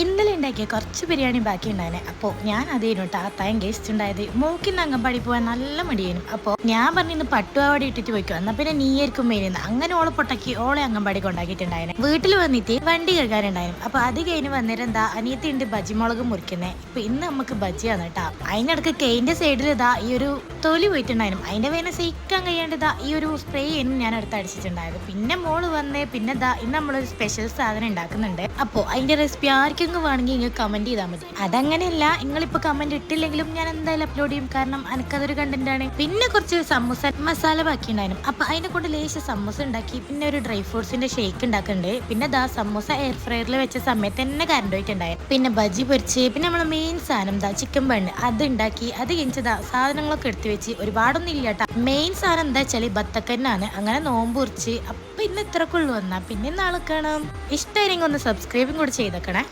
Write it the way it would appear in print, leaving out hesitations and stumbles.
ഇന്നലെ ഉണ്ടാക്കിയ കുറച്ച് ബിരിയാണി ബാക്കി ഉണ്ടായിരുന്നെ. അപ്പോൾ ഞാൻ അതേനു കേട്ടോ അത്തായം ഗസ്റ്റ് ഉണ്ടായത്. മോക്കിന്ന് അംഗൻവാടി പോകാൻ നല്ല മടിയായിരുന്നു. അപ്പോൾ ഞാൻ പറഞ്ഞിന്ന് പട്ടുപാവാടി ഇട്ടിട്ട് പോയിക്കോ, എന്നാൽ പിന്നെ നീയായിരിക്കും മേരുന്ന്. അങ്ങനെ ഓളെ പൊട്ടക്കി ഓളെ അംഗൻവാടി കൊണ്ടാക്കിയിട്ടുണ്ടായിരുന്നു. വീട്ടിൽ വന്നിട്ട് വണ്ടി കഴുകാനുണ്ടായിരുന്നു. അപ്പോൾ അത് കഴിഞ്ഞ് വന്നേരം എന്താ അനിയത്തി ഉണ്ട് ബജിമുളക് മുറിക്കുന്നത്. ഇപ്പൊ ഇന്ന് നമുക്ക് ബജിയാണ് കേട്ടോ. അതിനിടക്ക് കെയിന്റെ സൈഡിൽ ഇതാ ഈ ഒരു തൊലി പോയിട്ടുണ്ടായിരുന്നു. അതിന്റെ വേന സഹിക്കാൻ കഴിയാണ്ട് ഇതാ ഈ ഒരു സ്പ്രേ ഞാൻ അടുത്ത് അടിച്ചിട്ടുണ്ടായത്. പിന്നെ മോള് വന്നേ പിന്നെ ഇതാ ഇന്ന് നമ്മളൊരു സ്പെഷ്യൽ സാധനം ഉണ്ടാക്കുന്നുണ്ട്. അപ്പോൾ അതിന്റെ റെസിപ്പി ആർക്കെങ്കിലും വേണമെങ്കിൽ നിങ്ങൾ കമന്റ് ചെയ്താൽ മതി. അതങ്ങനെയല്ല, നിങ്ങളിപ്പോ കമന്റ് ഇട്ടില്ലെങ്കിലും ഞാൻ എന്തായാലും അപ്ലോഡ് ചെയ്യും, കാരണം എനിക്കതൊരു കണ്ടന്റ് ആണ്. പിന്നെ കുറച്ച് സമൂസ മസാല ബാക്കി ഉണ്ടായിരുന്നു. അപ്പൊ അതിനെ കൊണ്ട് ലേശ സമൂസ ഉണ്ടാക്കി. പിന്നെ ഒരു ഡ്രൈ ഫ്രൂട്ട്സിന്റെ ഷേക്ക് ഉണ്ടാക്കുന്നുണ്ട്. പിന്നെ ദാ സമൂസ എയർ ഫ്രയറിൽ വെച്ച സമയത്ത് തന്നെ കറണ്ട് പോയിട്ടുണ്ടായി. പിന്നെ ബജി പൊരിച്ച്, പിന്നെ നമ്മളെ മെയിൻ സാധനം ദാ ചിക്കൻ ബണ്ണ് അത് ഉണ്ടാക്കി. അത് കഴിഞ്ഞതാ സാധനങ്ങളൊക്കെ എടുത്തു വെച്ച്. ഒരുപാടൊന്നും ഇല്ല കേട്ടാ. മെയിൻ സാധനം എന്താ വെച്ചാല് ബത്തക്കന്നാണ്. അങ്ങനെ നോമ്പ് കുറിച്ച്. അപ്പൊ ഇന്ന് ഇത്രക്കുള്ളൂ വന്നാ പിന്നെ നാളെ കാണാം. ഇഷ്ടമായിരുന്നെങ്കിൽ ഒന്ന് സബ്സ്ക്രൈബും കൂടെ ചെയ്തേക്കണേ.